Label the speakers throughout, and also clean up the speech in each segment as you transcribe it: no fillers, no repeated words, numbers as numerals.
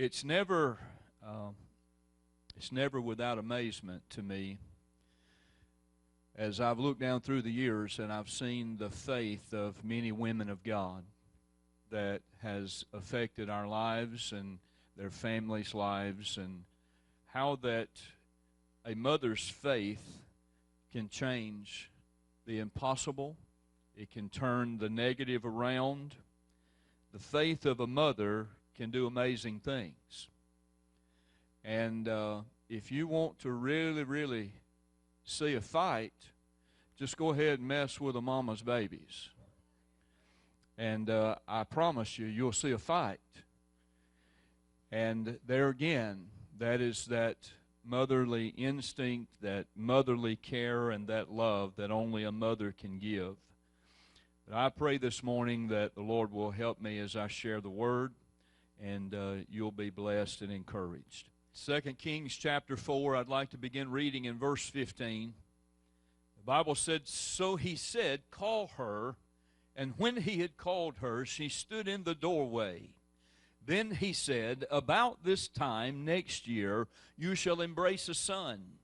Speaker 1: it's never without amazement to me as I've looked down through the years and I've seen the faith of many women of God that has affected our lives and their families' lives, and how that a mother's faith can change the impossible. It can turn the negative around. The faith of a mother can do amazing things. And if you want to really, really see a fight, just go ahead and mess with a mama's babies. And I promise you, you'll see a fight. And there again, that is that motherly instinct, that motherly care, and that love that only a mother can give. But I pray this morning that the Lord will help me as I share the Word, and you'll be blessed and encouraged. 2 Kings chapter 4, I'd like to begin reading in verse 15. The Bible said, "So he said, 'Call her.' And when he had called her, she stood in the doorway. Then he said, 'About this time next year you shall embrace a son.'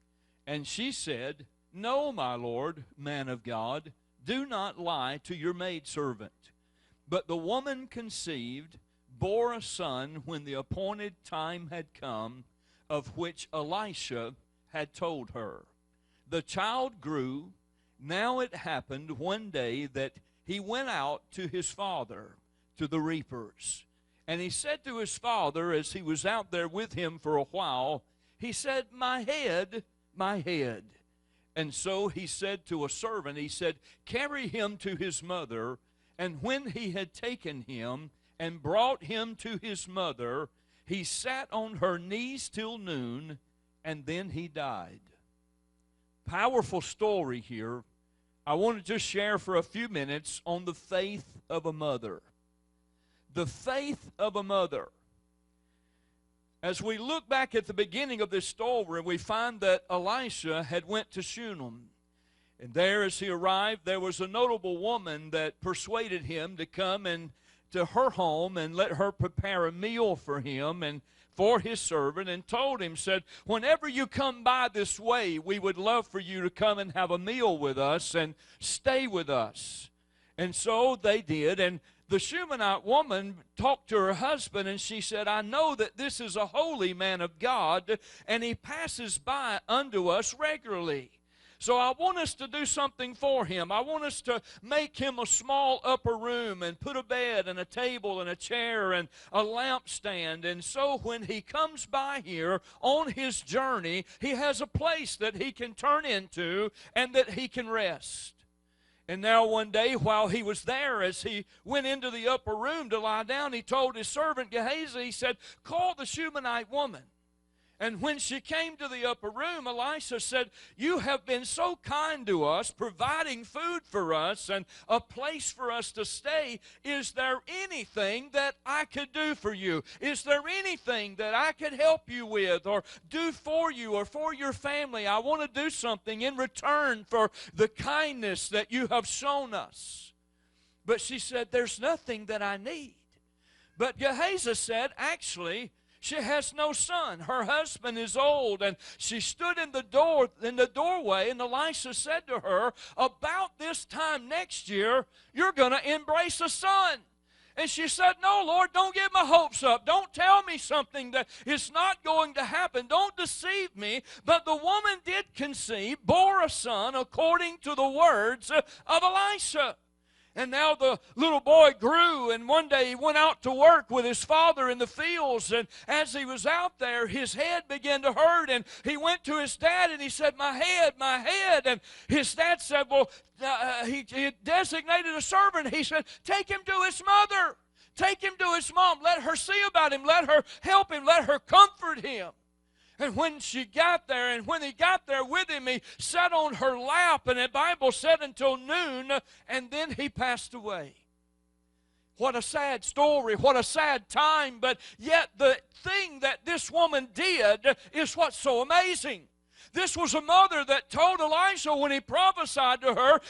Speaker 1: And she said, 'No, my lord, man of God, do not lie to your maidservant.' But the woman conceived, bore a son when the appointed time had come, of which Elisha had told her. The child grew. Now it happened one day that he went out to his father, to the reapers. And he said to his father, as he was out there with him for a while, he said, 'My head, my head.' And so he said to a servant, he said, 'Carry him to his mother.' And when he had taken him and brought him to his mother, he sat on her knees till noon, and then he died." Powerful story here. I want to just share for a few minutes on the faith of a mother. The faith of a mother. As we look back at the beginning of this story, we find that Elisha had went to Shunem. And there as he arrived, there was a notable woman that persuaded him to come and to her home and let her prepare a meal for him and for his servant, and told him, said, "Whenever you come by this way, we would love for you to come and have a meal with us and stay with us." And so they did, and the Shunammite woman talked to her husband, and she said, "I know that this is a holy man of God, and he passes by unto us regularly. So I want us to do something for him. I want us to make him a small upper room and put a bed and a table and a chair and a lampstand. And so when he comes by here on his journey, he has a place that he can turn into and that he can rest." And now one day while he was there, as he went into the upper room to lie down, he told his servant Gehazi, he said, "Call the Shunammite woman." And when she came to the upper room, Elisha said, "You have been so kind to us, providing food for us and a place for us to stay. Is there anything that I could do for you? Is there anything that I could help you with or do for you or for your family? I want to do something in return for the kindness that you have shown us." But she said, "There's nothing that I need." But Gehazi said, "Actually, she has no son. Her husband is old." And she stood in the doorway, and Elisha said to her, "About this time next year, you're going to embrace a son." And she said, "No, Lord, don't get my hopes up. Don't tell me something that is not going to happen. Don't deceive me." But the woman did conceive, bore a son according to the words of Elisha. And now the little boy grew, and one day he went out to work with his father in the fields, and as he was out there, his head began to hurt, and he went to his dad, and he said, my head, and his dad said, well, he designated a servant. He said, "Take him to his mother. Take him to his mom. Let her see about him. Let her help him. Let her comfort him." And when she got there, and when he got there with him, he sat on her lap, and the Bible said until noon, and then he passed away. What a sad story, what a sad time, but yet the thing that this woman did is what's so amazing. This was a mother that told Elisha when he prophesied to her,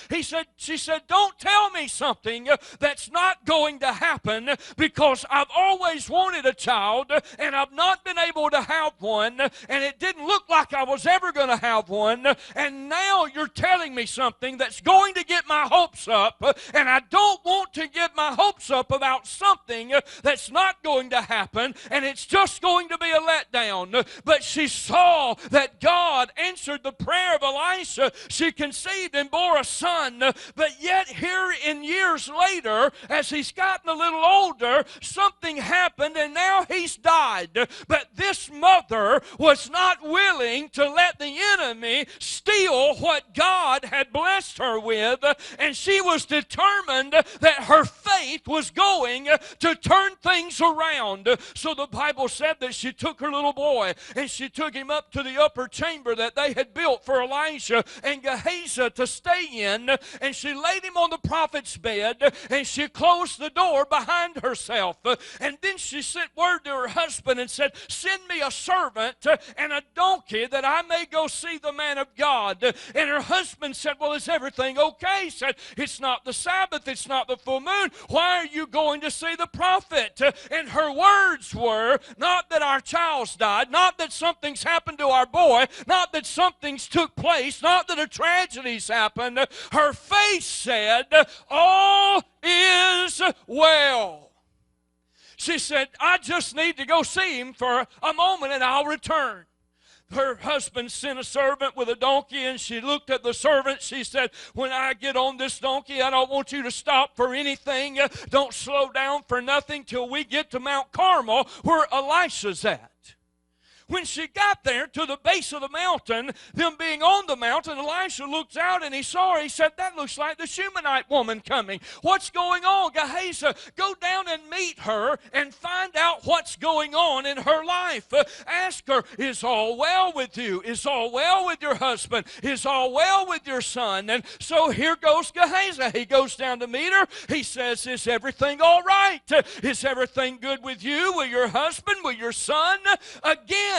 Speaker 1: she said, don't tell me something that's not going to happen, because I've always wanted a child and I've not been able to have one, and it didn't look like I was ever going to have one, and now you're telling me something that's going to get my hopes up, and I don't want to get my hopes up about something that's not going to happen, and it's just going to be a letdown. But she saw that God answered the prayer of Elisha. She conceived and bore a son, but yet here in years later, as he's gotten a little older, something happened and now he's died. But this mother was not willing to let the enemy steal what God had blessed her with, and she was determined that her faith was going to turn things around. So the Bible said that she took her little boy and she took him up to the upper chamber that they had built for Elisha and Gehazi to stay in, and she laid him on the prophet's bed and she closed the door behind herself. And then she sent word to her husband and said, send me a servant and a donkey that I may go see the man of God. And her husband said, well, is everything okay? He said, it's not the Sabbath, it's not the full moon. Why are you going to see the prophet? And her words were, not that our child's died, not that something's happened to our boy, not that something's took place, not that a tragedy's happened. Her face said, all is well. She said, I just need to go see him for a moment and I'll return. Her husband sent a servant with a donkey, and she looked at the servant. She said, when I get on this donkey, I don't want you to stop for anything. Don't slow down for nothing till we get to Mount Carmel where Elisha's at. When she got there to the base of the mountain, them being on the mountain, Elisha looks out and he saw her. He said, that looks like the Shunammite woman coming. What's going on? Gehazi, go down and meet her and find out what's going on in her life. Ask her, is all well with you? Is all well with your husband? Is all well with your son? And so here goes Gehazi. He goes down to meet her. He says, is everything all right? Is everything good with you, with your husband, with your son? Again,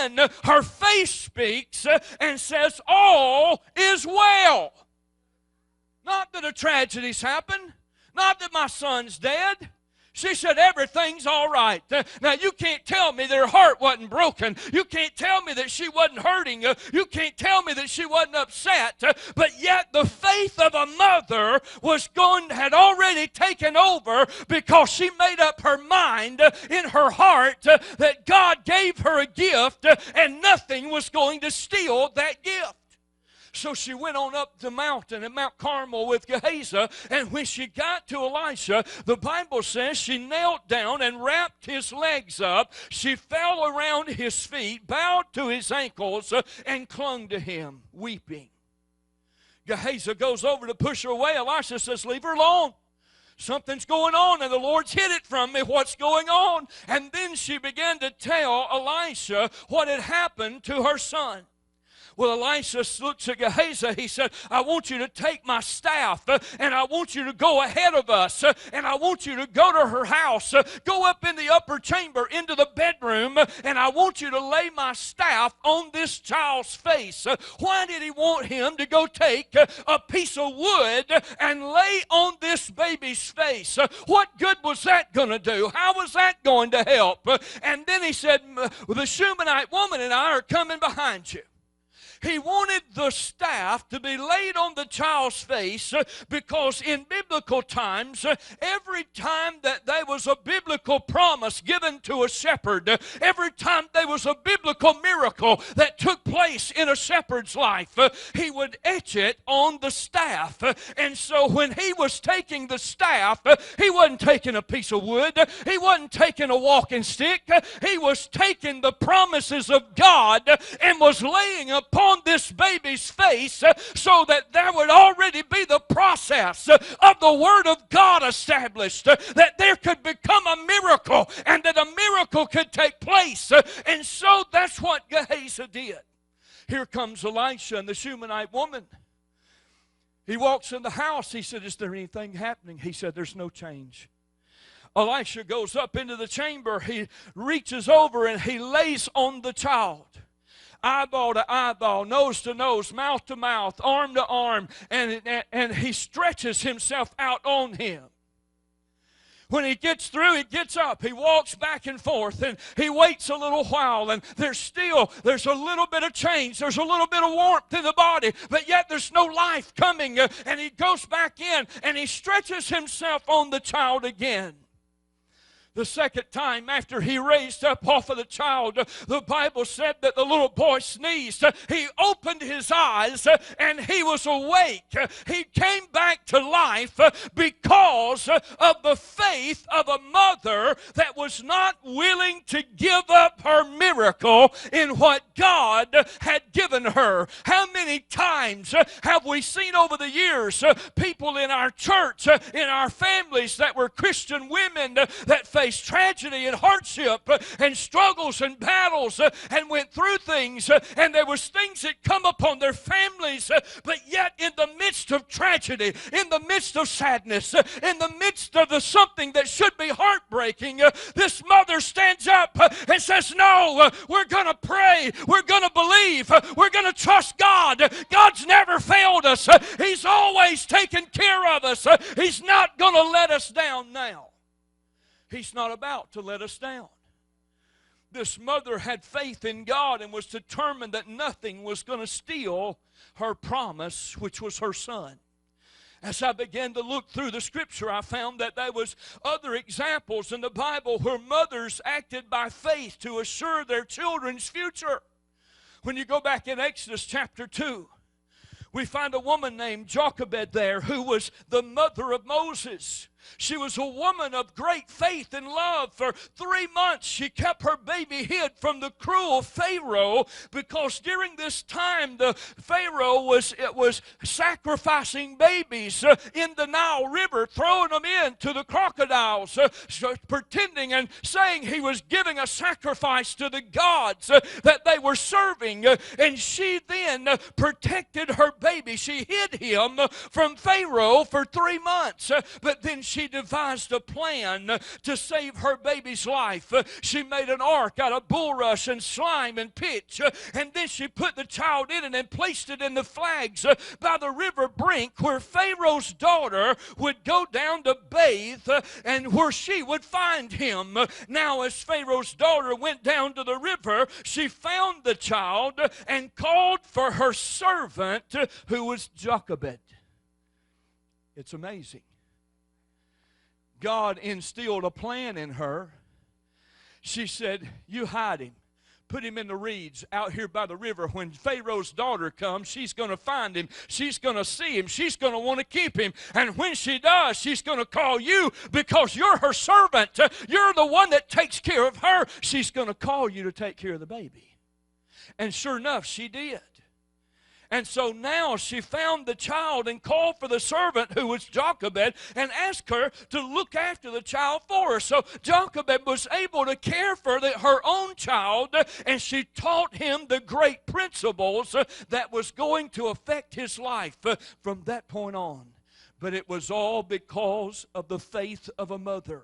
Speaker 1: her face speaks and says, all is well. Not that a tragedy's happened, not that my son's dead. She said, everything's all right. Now, you can't tell me that her heart wasn't broken. You can't tell me that she wasn't hurting. You can't tell me that she wasn't upset. But yet the faith of a mother had already taken over, because she made up her mind in her heart that God gave her a gift and nothing was going to steal that gift. So she went on up the mountain at Mount Carmel with Gehazi, and when she got to Elisha, the Bible says she knelt down and wrapped his legs up. She fell around his feet, bowed to his ankles, and clung to him, weeping. Gehazi goes over to push her away. Elisha says, leave her alone. Something's going on, and the Lord's hid it from me. What's going on? And then she began to tell Elisha what had happened to her son. Well, Elisha looks at Gehazi. He said, I want you to take my staff, and I want you to go ahead of us, and I want you to go to her house, go up in the upper chamber into the bedroom, and I want you to lay my staff on this child's face. Why did he want him to go take a piece of wood and lay on this baby's face? What good was that going to do? How was that going to help? And then he said, the Shunammite woman and I are coming behind you. He wanted the staff to be laid on the child's face because in biblical times, every time that there was a biblical promise given to a shepherd, every time there was a biblical miracle that took place in a shepherd's life, he would etch it on the staff. And so when he was taking the staff, he wasn't taking a piece of wood, he wasn't taking a walking stick, he was taking the promises of God and was laying upon this baby's face so that there would already be the process of the Word of God established, that there could become a miracle and that a miracle could take place. And so that's what Gehazi did. Here comes Elisha and the Shunammite woman. He walks in the house. He said, is there anything happening? He said, there's no change. Elisha goes up into the chamber. He reaches over and he lays on the child. eyeball to eyeball, nose to nose, mouth to mouth, arm to arm, and he stretches himself out on him. When he gets through, he gets up, he walks back and forth, and he waits a little while, and there's a little bit of change, there's a little bit of warmth in the body, but yet there's no life coming, and he goes back in, and he stretches himself on the child again. The second time after he raised up off of the child, the Bible said that the little boy sneezed. He opened his eyes and he was awake. He came back to life because of the faith of a mother that was not willing to give up her miracle in what God had given her. How many times have we seen over the years people in our church, in our families that were Christian women that faced tragedy and hardship and struggles and battles and went through things, and there was things that come upon their families, but yet in the midst of tragedy, in the midst of sadness, in the midst of something that should be heartbreaking, this mother stands up and says, no, we're going to pray, we're going to believe, we're going to trust God. God's never failed us. He's always taken care of us. He's not going to let us down now. He's not about to let us down. This mother had faith in God and was determined that nothing was going to steal her promise, which was her son. As I began to look through the scripture, I found that there was other examples in the Bible where mothers acted by faith to assure their children's future. When you go back in Exodus chapter 2, we find a woman named Jochebed there who was the mother of Moses. She was a woman of great faith and love. For 3 months she kept her baby hid from the cruel Pharaoh, because during this time the Pharaoh was sacrificing babies in the Nile River, throwing them into the crocodiles, pretending and saying he was giving a sacrifice to the gods that they were serving. And she then protected her baby. She hid him from Pharaoh for 3 months. But then she devised a plan to save her baby's life. She made an ark out of bulrush and slime and pitch, and then she put the child in it and placed it in the flags by the river brink, where Pharaoh's daughter would go down to bathe and where she would find him. Now, as Pharaoh's daughter went down to the river, she found the child and called for her servant, who was Jochebed. It's amazing. God instilled a plan in her. She said, you hide him. Put him in the reeds out here by the river. When Pharaoh's daughter comes, she's going to find him. She's going to see him. She's going to want to keep him. And when she does, she's going to call you, because you're her servant. You're the one that takes care of her. She's going to call you to take care of the baby. And sure enough, she did. And so now she found the child and called for the servant, who was Jochebed, and asked her to look after the child for her. So Jochebed was able to care for her own child, and she taught him the great principles that was going to affect his life from that point on. But it was all because of the faith of a mother.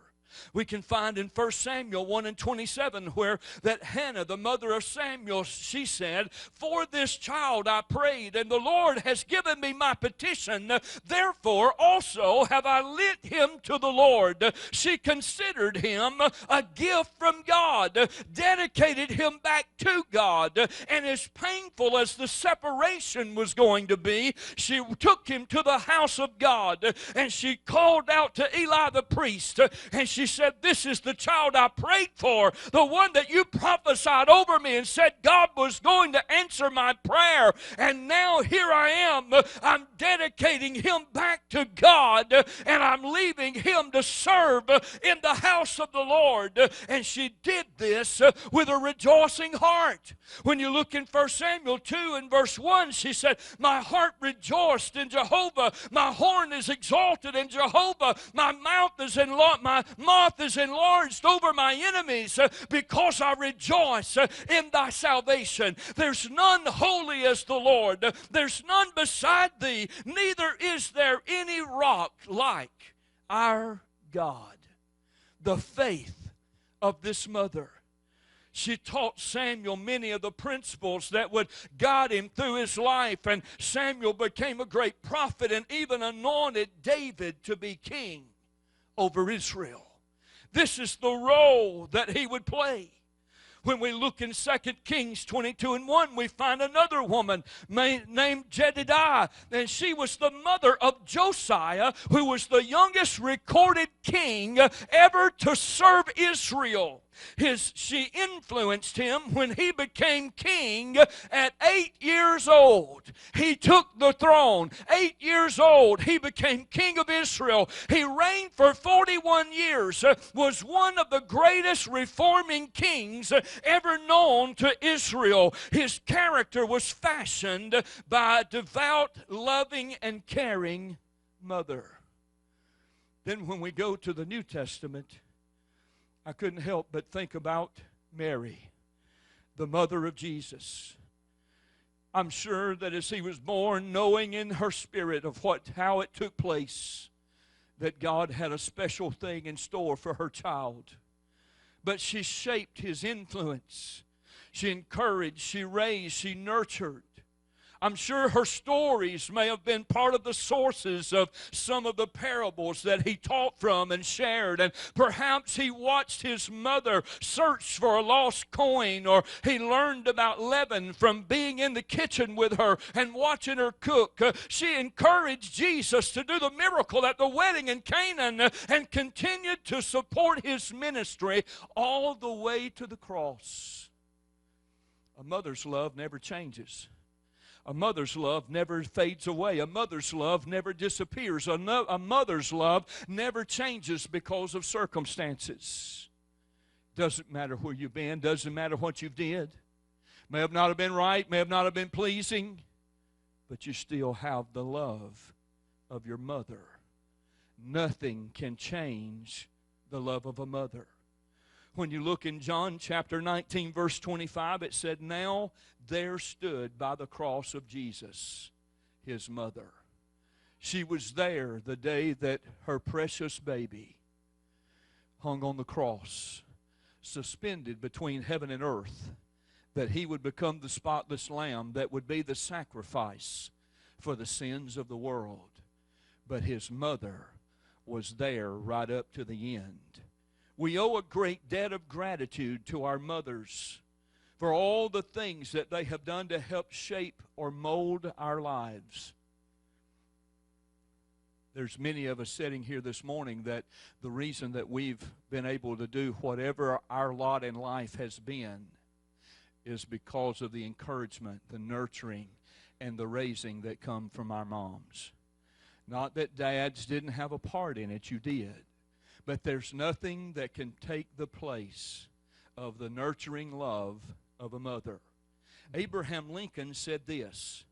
Speaker 1: We can find in 1 Samuel 1:27 where that Hannah, the mother of Samuel, she said, for this child I prayed, and the Lord has given me my petition. Therefore also have I lent him to the Lord. She considered him a gift from God, dedicated him back to God. And as painful as the separation was going to be, she took him to the house of God, and she called out to Eli the priest, and she said, this is the child I prayed for, the one that you prophesied over me and said God was going to answer my prayer. And now here I am. I'm dedicating him back to God, and I'm leaving him to serve in the house of the Lord. And she did this with a rejoicing heart. When you look in 1 Samuel 2 and verse 1, she said, my heart rejoiced in Jehovah. My horn is exalted in Jehovah. My mouth is enlarged over my enemies, because I rejoice in thy salvation. There's none holy as the Lord. There's none beside thee. Neither is there any rock like our God. The faith of this mother. She taught Samuel many of the principles that would guide him through his life. And Samuel became a great prophet and even anointed David to be king over Israel. This is the role that he would play. When we look in 2 Kings 22:1, we find another woman named Jedidiah, and she was the mother of Josiah, who was the youngest recorded king ever to serve Israel. She influenced him when he became king at 8 years old. He took the throne. 8 years old, he became king of Israel. He reigned for 41 years, was one of the greatest reforming kings ever known to Israel. His character was fashioned by a devout, loving, and caring mother. Then when we go to the New Testament, I couldn't help but think about Mary, the mother of Jesus. I'm sure that as he was born, knowing in her spirit of how it took place, that God had a special thing in store for her child. But she shaped his influence. She encouraged, she raised, she nurtured. I'm sure her stories may have been part of the sources of some of the parables that he taught from and shared. And perhaps he watched his mother search for a lost coin, or he learned about leaven from being in the kitchen with her and watching her cook. She encouraged Jesus to do the miracle at the wedding in Canaan and continued to support his ministry all the way to the cross. A mother's love never changes. A mother's love never fades away. A mother's love never disappears. A mother's love never changes because of circumstances. Doesn't matter where you've been. Doesn't matter what you've did. May have not have been right. May have not have been pleasing. But you still have the love of your mother. Nothing can change the love of a mother. When you look in John chapter 19, verse 25, it said, "Now there stood by the cross of Jesus his mother." She was there the day that her precious baby hung on the cross, suspended between heaven and earth, that he would become the spotless lamb that would be the sacrifice for the sins of the world. But his mother was there right up to the end. We owe a great debt of gratitude to our mothers for all the things that they have done to help shape or mold our lives. There's many of us sitting here this morning that the reason that we've been able to do whatever our lot in life has been is because of the encouragement, the nurturing, and the raising that come from our moms. Not that dads didn't have a part in it, you did. But there's nothing that can take the place of the nurturing love of a mother. Abraham Lincoln said this,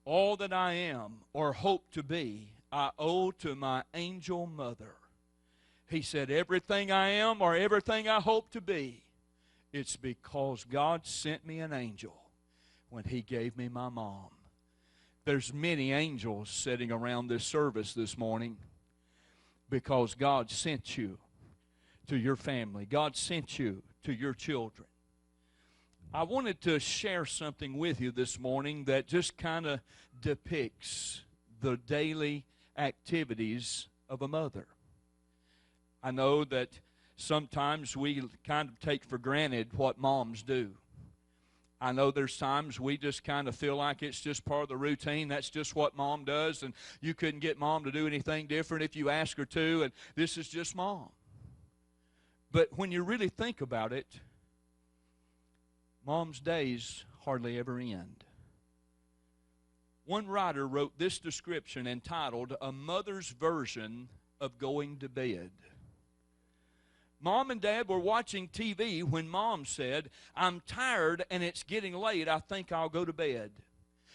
Speaker 1: "All that I am or hope to be, I owe to my angel mother." He said, everything I am or everything I hope to be, it's because God sent me an angel when he gave me my mom. There's many angels sitting around this service this morning, because God sent you to your family. God sent you to your children. I wanted to share something with you this morning that just kind of depicts the daily activities of a mother. I know that sometimes we kind of take for granted what moms do. I know there's times we just kind of feel like it's just part of the routine. That's just what mom does, and you couldn't get mom to do anything different if you ask her to, and this is just mom. But when you really think about it, mom's days hardly ever end. One writer wrote this description entitled, "A Mother's Version of Going to Bed." Mom and Dad were watching TV when Mom said, "I'm tired and it's getting late. I think I'll go to bed."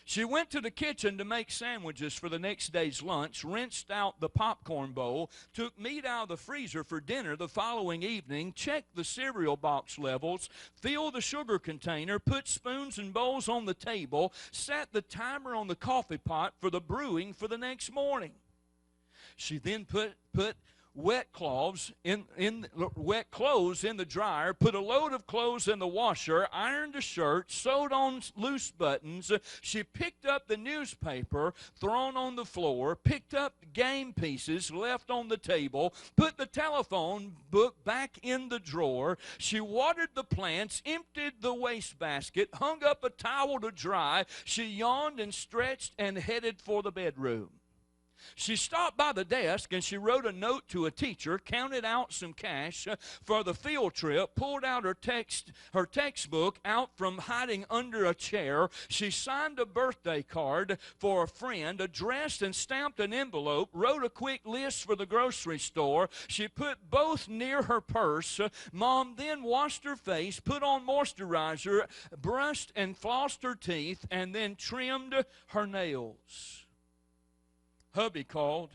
Speaker 1: She went to the kitchen to make sandwiches for the next day's lunch, rinsed out the popcorn bowl, took meat out of the freezer for dinner the following evening, checked the cereal box levels, filled the sugar container, put spoons and bowls on the table, set the timer on the coffee pot for the brewing for the next morning. She then put wet clothes in the dryer, put a load of clothes in the washer, ironed a shirt, sewed on loose buttons. She picked up the newspaper thrown on the floor, picked up game pieces left on the table, put the telephone book back in the drawer. She watered the plants, emptied the wastebasket, hung up a towel to dry. She yawned and stretched and headed for the bedroom. She stopped by the desk and she wrote a note to a teacher, counted out some cash for the field trip, pulled out her textbook out from hiding under a chair. She signed a birthday card for a friend, addressed and stamped an envelope, wrote a quick list for the grocery store. She put both near her purse. Mom then washed her face, put on moisturizer, brushed and flossed her teeth, and then trimmed her nails. Hubby called.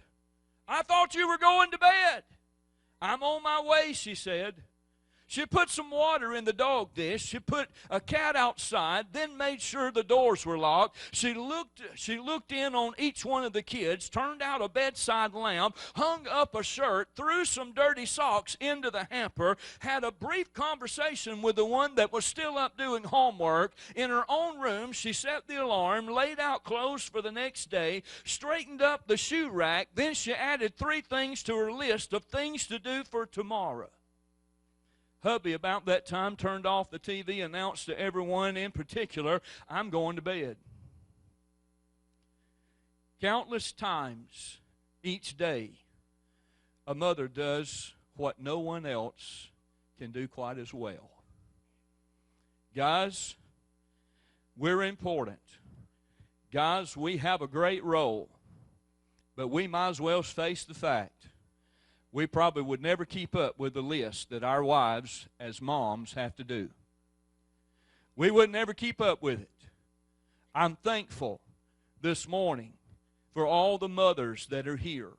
Speaker 1: "I thought you were going to bed." "I'm on my way," she said. She put some water in the dog dish. She put a cat outside, then made sure the doors were locked. She looked in on each one of the kids, turned out a bedside lamp, hung up a shirt, threw some dirty socks into the hamper, had a brief conversation with the one that was still up doing homework. In her own room, she set the alarm, laid out clothes for the next day, straightened up the shoe rack, then she added 3 things to her list of things to do for tomorrow. Hubby, about that time, turned off the TV, announced to everyone in particular, "I'm going to bed." Countless times each day, a mother does what no one else can do quite as well. Guys, we're important. Guys, we have a great role, but we might as well face the fact we probably would never keep up with the list that our wives as moms have to do. We would never keep up with it. I'm thankful this morning for all the mothers that are here.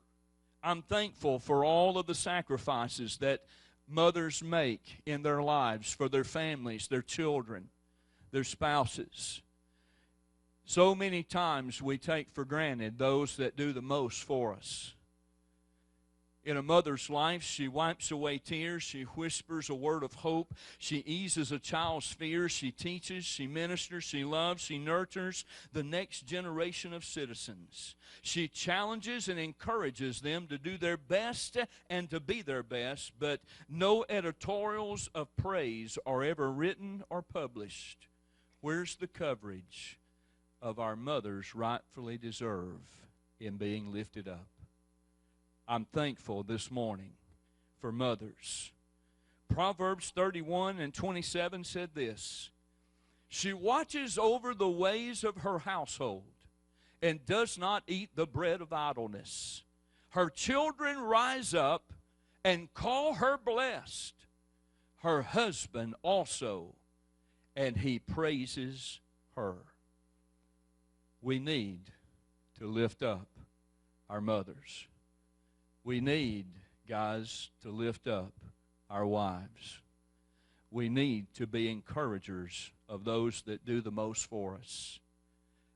Speaker 1: I'm thankful for all of the sacrifices that mothers make in their lives for their families, their children, their spouses. So many times we take for granted those that do the most for us. In a mother's life, she wipes away tears. She whispers a word of hope. She eases a child's fears. She teaches. She ministers. She loves. She nurtures the next generation of citizens. She challenges and encourages them to do their best and to be their best, but no editorials of praise are ever written or published. Where's the coverage of our mothers rightfully deserve in being lifted up? I'm thankful this morning for mothers. Proverbs 31:27 said this: "She watches over the ways of her household and does not eat the bread of idleness. Her children rise up and call her blessed, her husband also, and he praises her." We need to lift up our mothers. We need, guys, to lift up our wives. We need to be encouragers of those that do the most for us.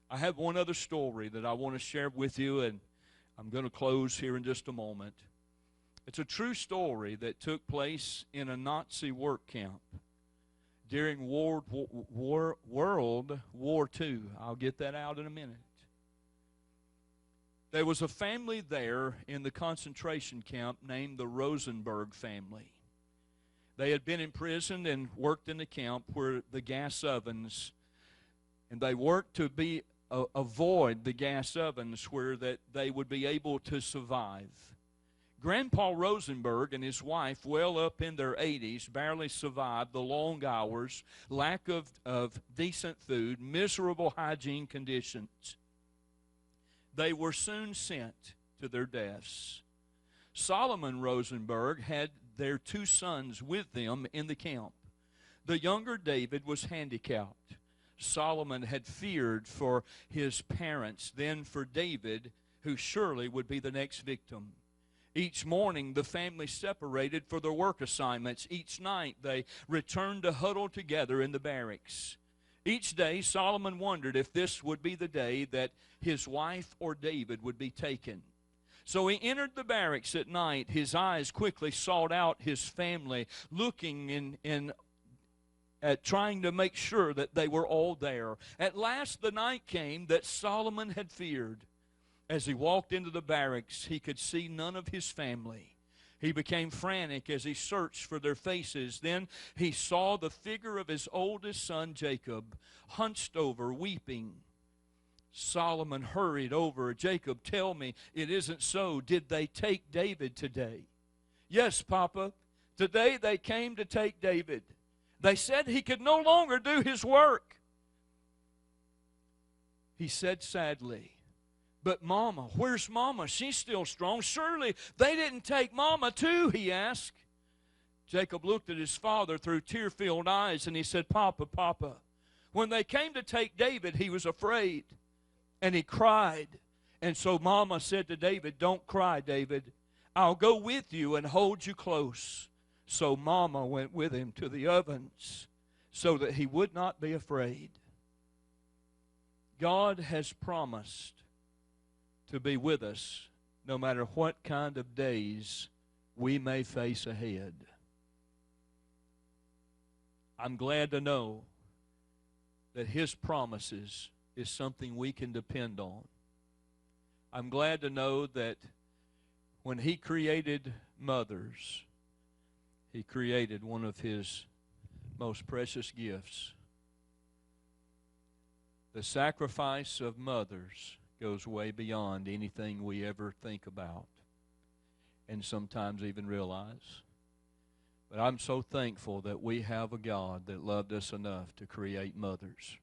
Speaker 1: I have one other story that I want to share with you, and I'm going to close here in just a moment. It's a true story that took place in a Nazi work camp during World War II. I'll get that out in a minute. There was a family there in the concentration camp named the Rosenberg family. They had been imprisoned and worked in the camp where the gas ovens, and they worked to avoid the gas ovens where that they would be able to survive. Grandpa Rosenberg and his wife, well up in their 80s, barely survived the long hours, lack of decent food, miserable hygiene conditions. They were soon sent to their deaths. Solomon Rosenberg had their 2 sons with them in the camp. The younger David was handicapped. Solomon had feared for his parents, then for David, who surely would be the next victim. Each morning, the family separated for their work assignments. Each night, they returned to huddle together in the barracks. Each day, Solomon wondered if this would be the day that his wife or David would be taken. So he entered the barracks at night. His eyes quickly sought out his family, looking at trying to make sure that they were all there. At last the night came that Solomon had feared. As he walked into the barracks, he could see none of his family. He became frantic as he searched for their faces. Then he saw the figure of his oldest son, Jacob, hunched over, weeping. Solomon hurried over. Jacob, tell me, it isn't so. Did they take David today? Yes, Papa. Today they came to take David. They said he could no longer do his work. He said sadly, but Mama, where's Mama? She's still strong. Surely they didn't take Mama too, he asked. Jacob looked at his father through tear-filled eyes and he said, Papa, Papa. When they came to take David, he was afraid and he cried. And so Mama said to David, don't cry, David. I'll go with you and hold you close. So Mama went with him to the ovens so that he would not be afraid. God has promised to be with us no matter what kind of days we may face ahead. I'm glad to know that His promises is something we can depend on. I'm glad to know that when He created mothers, He created one of His most precious gifts. The sacrifice of mothers goes way beyond anything we ever think about and sometimes even realize. But I'm so thankful that we have a God that loved us enough to create mothers.